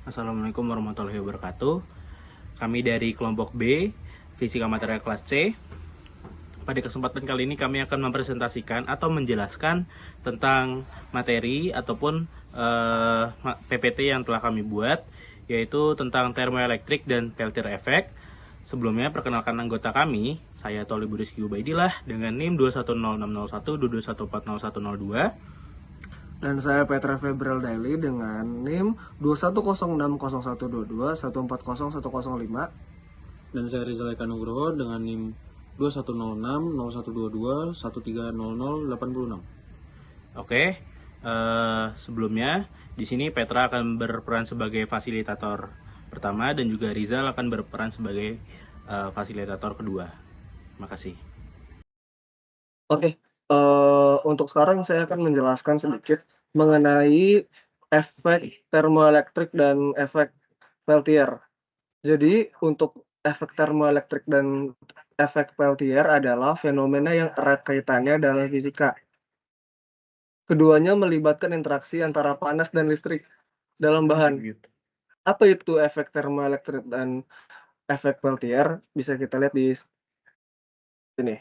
Assalamualaikum warahmatullahi wabarakatuh. Kami dari kelompok B, Fisika Material kelas C. Pada kesempatan kali ini kami akan mempresentasikan atau menjelaskan tentang materi ataupun PPT yang telah kami buat, yaitu tentang termoelektrik dan Peltier effect. Sebelumnya perkenalkan anggota kami, saya Toli Budiski Ubaidillah dengan NIM 2106601 221400102. Dan saya Petra Febral Daily dengan NIM 210600122 1401005. Dan saya Rizal Eka Nugroho dengan NIM 2106 0122 1300 86. Oke, sebelumnya di sini Petra akan berperan sebagai fasilitator pertama dan juga Rizal akan berperan sebagai fasilitator kedua. Terima kasih. Oke, untuk sekarang saya akan menjelaskan sedikit mengenai efek termoelektrik dan efek Peltier. Jadi untuk efek termoelektrik dan efek Peltier adalah fenomena yang erat kaitannya dalam fisika. Keduanya melibatkan interaksi antara panas dan listrik dalam bahan. Apa itu efek termoelektrik dan efek Peltier? Bisa kita lihat di sini.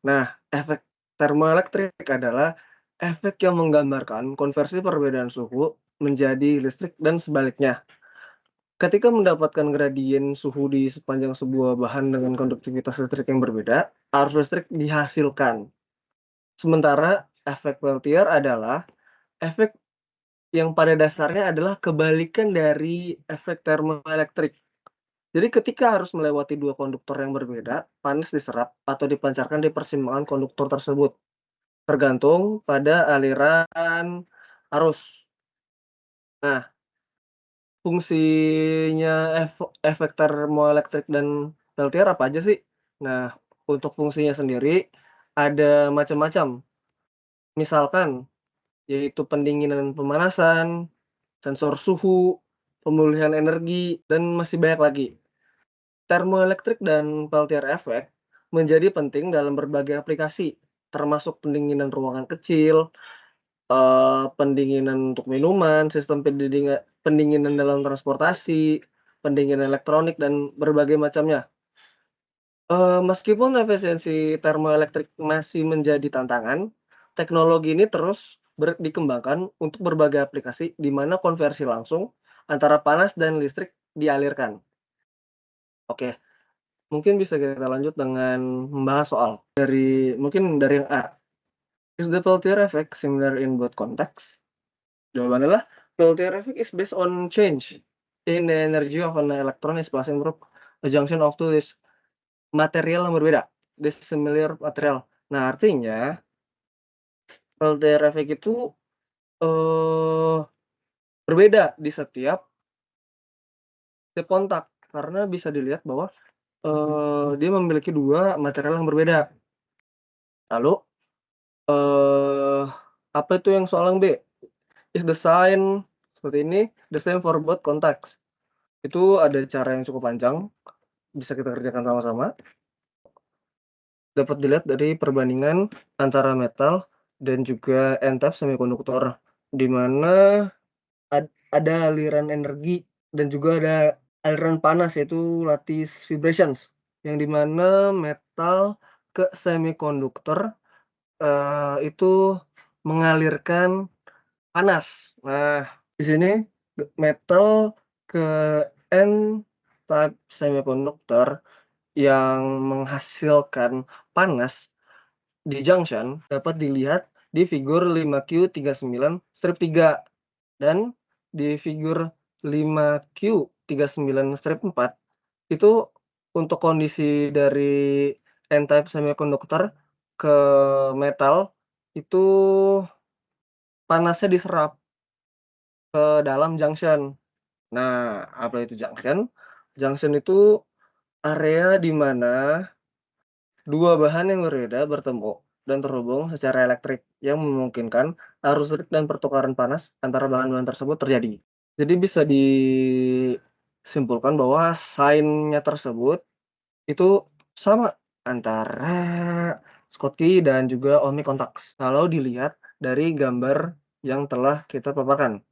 Nah, efek termoelektrik adalah efek yang menggambarkan konversi perbedaan suhu menjadi listrik dan sebaliknya. Ketika mendapatkan gradien suhu di sepanjang sebuah bahan dengan konduktivitas listrik yang berbeda, arus listrik dihasilkan. Sementara efek Peltier adalah efek yang pada dasarnya adalah kebalikan dari efek termoelektrik. Jadi ketika harus melewati dua konduktor yang berbeda, panas diserap atau dipancarkan di persimpangan konduktor tersebut, tergantung pada aliran arus. Nah, fungsinya efek termoelektrik dan Peltier apa aja sih? Nah, untuk fungsinya sendiri ada macam-macam. Misalkan, yaitu pendinginan dan pemanasan, sensor suhu, pemulihan energi, dan masih banyak lagi. Termoelektrik dan Peltier effect menjadi penting dalam berbagai aplikasi, termasuk pendinginan ruangan kecil, pendinginan untuk minuman, sistem pendinginan dalam transportasi, pendinginan elektronik, dan berbagai macamnya. Meskipun efisiensi termoelektrik masih menjadi tantangan, teknologi ini terus dikembangkan untuk berbagai aplikasi di mana konversi langsung antara panas dan listrik dialirkan. Oke. Mungkin bisa kita lanjut dengan membahas soal dari yang A. Is the Peltier effect similar in both contexts? Jawabannya adalah Peltier effect is based on change in the energy of an electron is passing through a junction of two this material yang berbeda, dissimilar material. Nah, artinya Peltier effect itu eh, berbeda di setiap tipe kontak karena bisa dilihat bahwa dia memiliki dua material yang berbeda. Lalu apa itu yang soal yang B? Is the sign seperti ini, the same for both contacts. Itu ada cara yang cukup panjang, bisa kita kerjakan sama-sama. Dapat dilihat dari perbandingan antara metal dan juga n-type semikonduktor, di mana ada aliran energi dan juga ada aliran panas yaitu lattice vibrations, yang di mana metal ke semikonduktor itu mengalirkan panas. Nah, di sini metal ke n-type semikonduktor yang menghasilkan panas di junction dapat dilihat di figur 5Q39-3 dan di figur 5Q39-4 itu untuk kondisi dari n-type semikonduktor ke metal itu panasnya diserap ke dalam junction. Nah, apa itu junction? Junction itu area di mana dua bahan yang berbeda bertemu dan terhubung secara elektrik yang memungkinkan arus listrik dan pertukaran panas antara bahan-bahan tersebut terjadi. Jadi bisa disimpulkan bahwa sign-nya tersebut itu sama antara Schottky dan juga Ohmic contacts kalau dilihat dari gambar yang telah kita paparkan.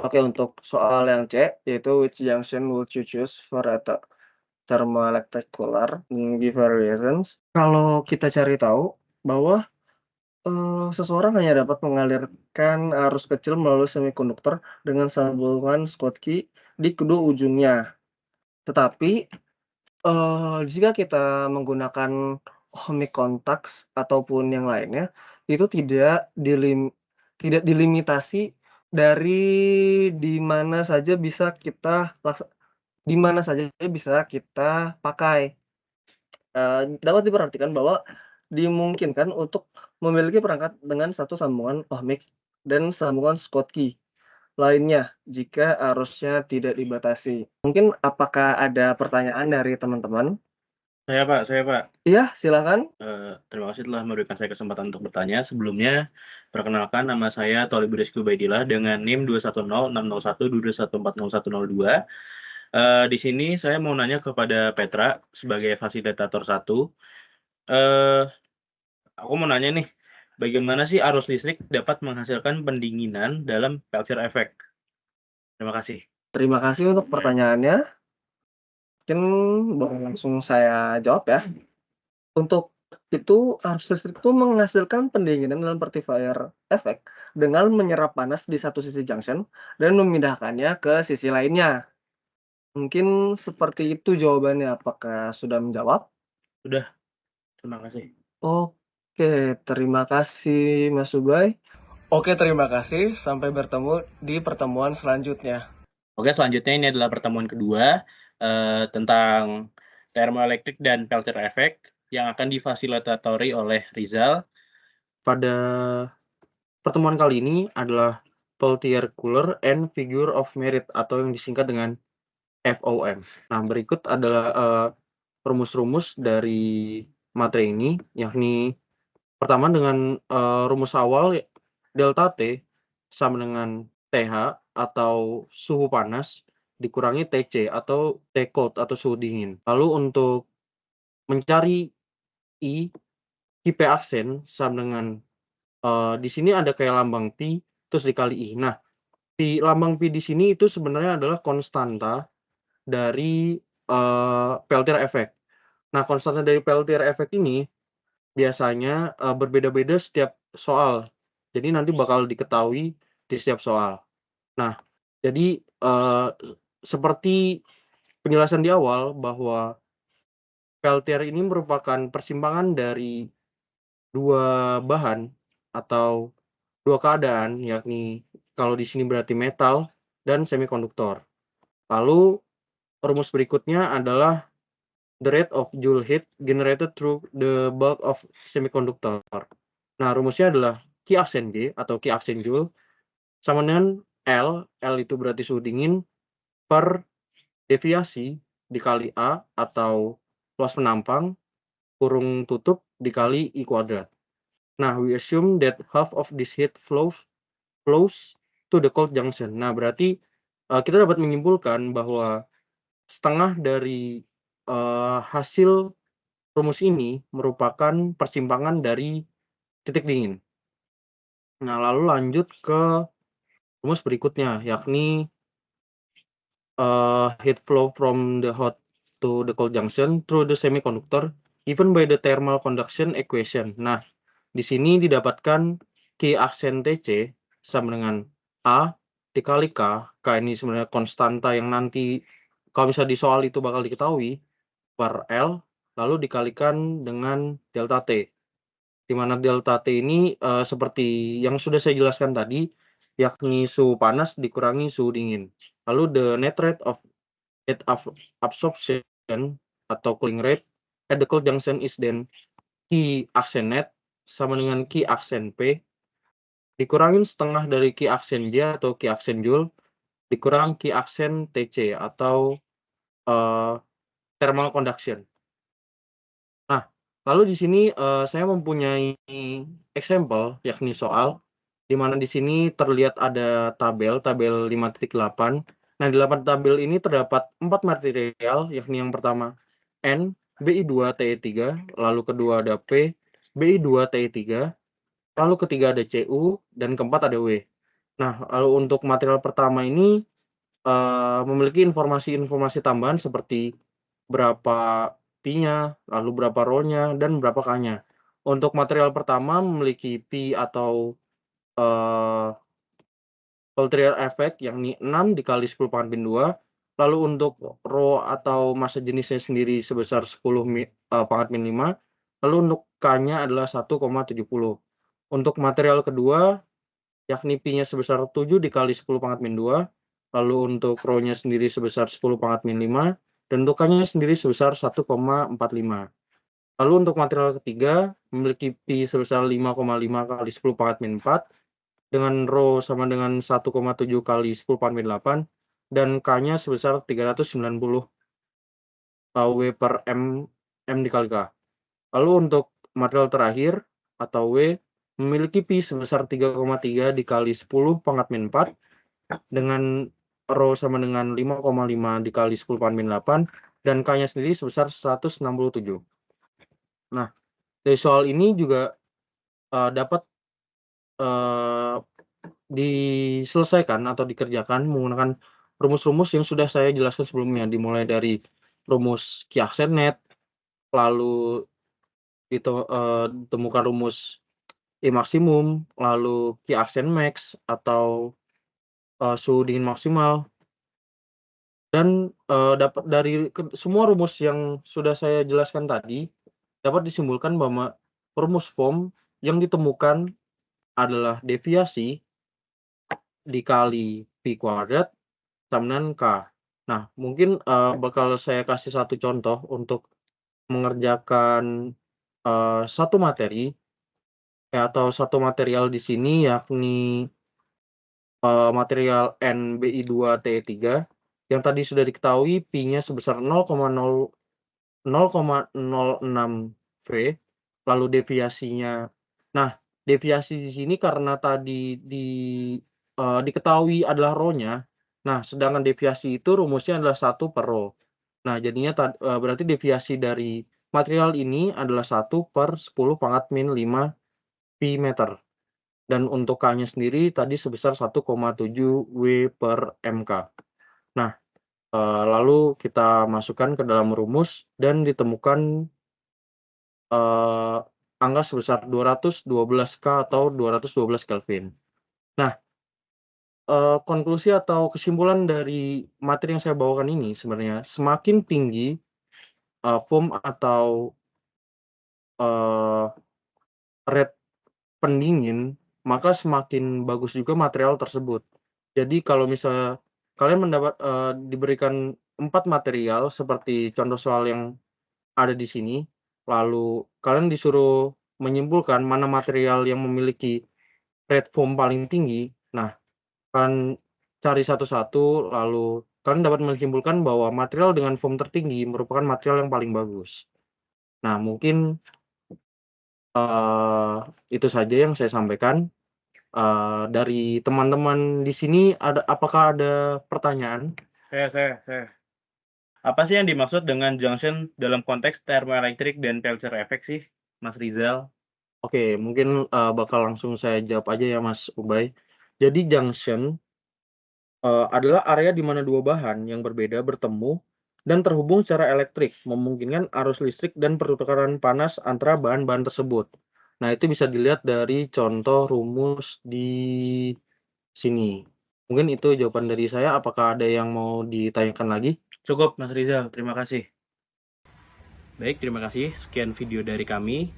Oke, untuk soal yang C, yaitu which junction would you choose for a thermoelectric cooler, give reasons. Kalau kita cari tahu bahwa seseorang hanya dapat mengalirkan arus kecil melalui semikonduktor dengan sambungan Schottky di kedua ujungnya. Tetapi, jika kita menggunakan ohmic contacts ataupun yang lainnya, itu tidak dilimitasi dari di mana saja bisa kita pakai. Dapat diperhatikan bahwa dimungkinkan untuk memiliki perangkat dengan satu sambungan ohmic dan sambungan Schottky lainnya jika arusnya tidak dibatasi. Mungkin apakah ada pertanyaan dari teman-teman? Saya Pak. Iya, silakan. Terima kasih telah memberikan saya kesempatan untuk bertanya. Sebelumnya, perkenalkan nama saya Thalib Rizky Ubaidillah dengan NIM 2106012140102. Di sini saya mau nanya kepada Petra sebagai fasilitator 1. Eh, aku mau nanya nih, bagaimana sih arus listrik dapat menghasilkan pendinginan dalam Peltier Effect? Terima kasih. Terima kasih untuk pertanyaannya. Mungkin boleh langsung saya jawab ya. Untuk itu, arus listrik itu menghasilkan pendinginan dalam rectifier effect dengan menyerap panas di satu sisi junction dan memindahkannya ke sisi lainnya. Mungkin seperti itu jawabannya. Apakah sudah menjawab? Sudah, terima kasih. Oke, terima kasih Mas Ubay. Oke, terima kasih. Sampai bertemu di pertemuan selanjutnya. Oke, selanjutnya ini adalah pertemuan kedua tentang thermoelektrik dan Peltier Effect yang akan difasilitatori oleh Rizal. Pada pertemuan kali ini adalah Peltier Cooler and Figure of Merit atau yang disingkat dengan FOM. Nah, berikut adalah rumus-rumus dari materi ini, yakni pertama dengan rumus awal delta T sama dengan TH atau suhu panas dikurangi TC atau T cold atau suhu dingin. Lalu untuk mencari I, P aksen sama dengan di sini ada kayak lambang pi terus dikali I. Nah, lambang pi di sini itu sebenarnya adalah konstanta dari Peltier Effect. Nah, konstanta dari Peltier Effect ini biasanya berbeda-beda setiap soal. Jadi nanti bakal diketahui di setiap soal. Nah, jadi seperti penjelasan di awal bahwa Peltier ini merupakan persimpangan dari dua bahan atau dua keadaan, yakni kalau di sini berarti metal dan semikonduktor. Lalu rumus berikutnya adalah the rate of Joule heat generated through the bulk of semiconductor. Nah, rumusnya adalah Q aksen G atau Q aksen Joule sama dengan L itu berarti suhu dingin per deviasi dikali A atau luas penampang kurung tutup dikali I kuadrat. Nah, we assume that half of this heat flows to the cold junction. Nah, berarti kita dapat menyimpulkan bahwa setengah dari hasil rumus ini merupakan persimpangan dari titik dingin. Nah, lalu lanjut ke rumus berikutnya, yakni heat flow from the hot to the cold junction through the semiconductor given by the thermal conduction equation. Nah, di sini didapatkan Q aksen TC sama dengan A dikali K. K ini sebenarnya konstanta yang nanti kalau bisa di soal itu bakal diketahui per L, lalu dikalikan dengan delta T. Di mana delta T ini seperti yang sudah saya jelaskan tadi, yakni suhu panas dikurangi suhu dingin. Lalu the net rate of heat absorption atau cooling rate at the cold junction is then Q aksen net sama dengan Q aksen P dikurangin setengah dari Q aksen J atau Q aksen Joule dikurang Q aksen TC atau thermal conduction. Nah, lalu di sini saya mempunyai example yakni soal di mana di sini terlihat ada tabel 5.8. Nah, di 8 tabel ini terdapat 4 material, yakni yang pertama N, Bi2 Te3, lalu kedua ada P, Bi2 Te3, lalu ketiga ada Cu, dan keempat ada W. Nah, lalu untuk material pertama ini memiliki informasi-informasi tambahan seperti berapa Pi-nya, lalu berapa Rho-nya, dan berapa K-nya. Untuk material pertama memiliki Pi atau Peltier effect yakni 6 dikali 10 pangkat min 2. Lalu untuk Rho atau massa jenisnya sendiri sebesar 10 pangkat min 5. Lalu untuk K-nya adalah 1,70. Untuk material kedua yakni Pi-nya sebesar 7 dikali 10 pangkat min 2. Lalu untuk Rho-nya sendiri sebesar 10 pangkat min 5. Dan untuk K-nya sendiri sebesar 1,45. Lalu untuk material ketiga memiliki Pi sebesar 5,5 kali 10 pangkat min 4. Dengan Rho sama dengan 1,7 kali 10 pangkat min 8 dan K-nya sebesar 390 W per M dikali K. Lalu untuk material terakhir atau W memiliki Pi sebesar 3,3 dikali 10 pangkat min 4 dengan Rho sama dengan 5,5 dikali 10 pangkat min 8 dan K-nya sendiri sebesar 167. Nah, dari soal ini juga dapat diselesaikan atau dikerjakan menggunakan rumus-rumus yang sudah saya jelaskan sebelumnya, dimulai dari rumus Ki-Aksen-Net, lalu ditemukan rumus I maksimum, lalu Ki-Aksen-Max atau suhu dingin maksimal, dan dapat dari semua rumus yang sudah saya jelaskan tadi dapat disimpulkan bahwa rumus form yang ditemukan adalah deviasi dikali Pi kuadrat sama dengan K. Nah, mungkin bakal saya kasih satu contoh untuk mengerjakan satu materi atau satu material di sini, yakni material NBI2TE3 yang tadi sudah diketahui Pi-nya sebesar 0,06 V, lalu deviasinya. Nah, deviasi di sini karena tadi diketahui adalah Rho-nya. Nah, sedangkan deviasi itu rumusnya adalah 1 per Rho. Nah, jadinya berarti deviasi dari material ini adalah 1 per 10 pangkat min 5 Pi meter. Dan untuk K-nya sendiri tadi sebesar 1,7 W per MK. Nah, lalu kita masukkan ke dalam rumus dan ditemukan angka sebesar 212 K atau 212 Kelvin. Nah, konklusi atau kesimpulan dari materi yang saya bawakan ini sebenarnya semakin tinggi foam atau rate pendingin, maka semakin bagus juga material tersebut. Jadi kalau misalnya kalian diberikan 4 material seperti contoh soal yang ada di sini, lalu kalian disuruh menyimpulkan mana material yang memiliki rate foam paling tinggi. Nah, kalian cari satu-satu, lalu kalian dapat menyimpulkan bahwa material dengan foam tertinggi merupakan material yang paling bagus. Nah, mungkin itu saja yang saya sampaikan. Dari teman-teman di sini apakah ada pertanyaan? Saya. Apa sih yang dimaksud dengan junction dalam konteks thermoelektrik dan Peltier effect sih, Mas Rizal? Oke, mungkin bakal langsung saya jawab aja ya Mas Ubay. Jadi junction adalah area di mana dua bahan yang berbeda bertemu dan terhubung secara elektrik, memungkinkan arus listrik dan pertukaran panas antara bahan-bahan tersebut. Nah, itu bisa dilihat dari contoh rumus di sini. Mungkin itu jawaban dari saya. Apakah ada yang mau ditanyakan lagi? Cukup, Mas Rizal. Terima kasih. Baik, terima kasih. Sekian video dari kami,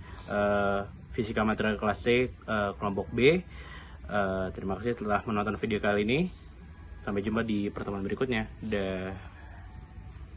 Fisika Material Kelas C, kelompok B. Terima kasih telah menonton video kali ini. Sampai jumpa di pertemuan berikutnya. Dah.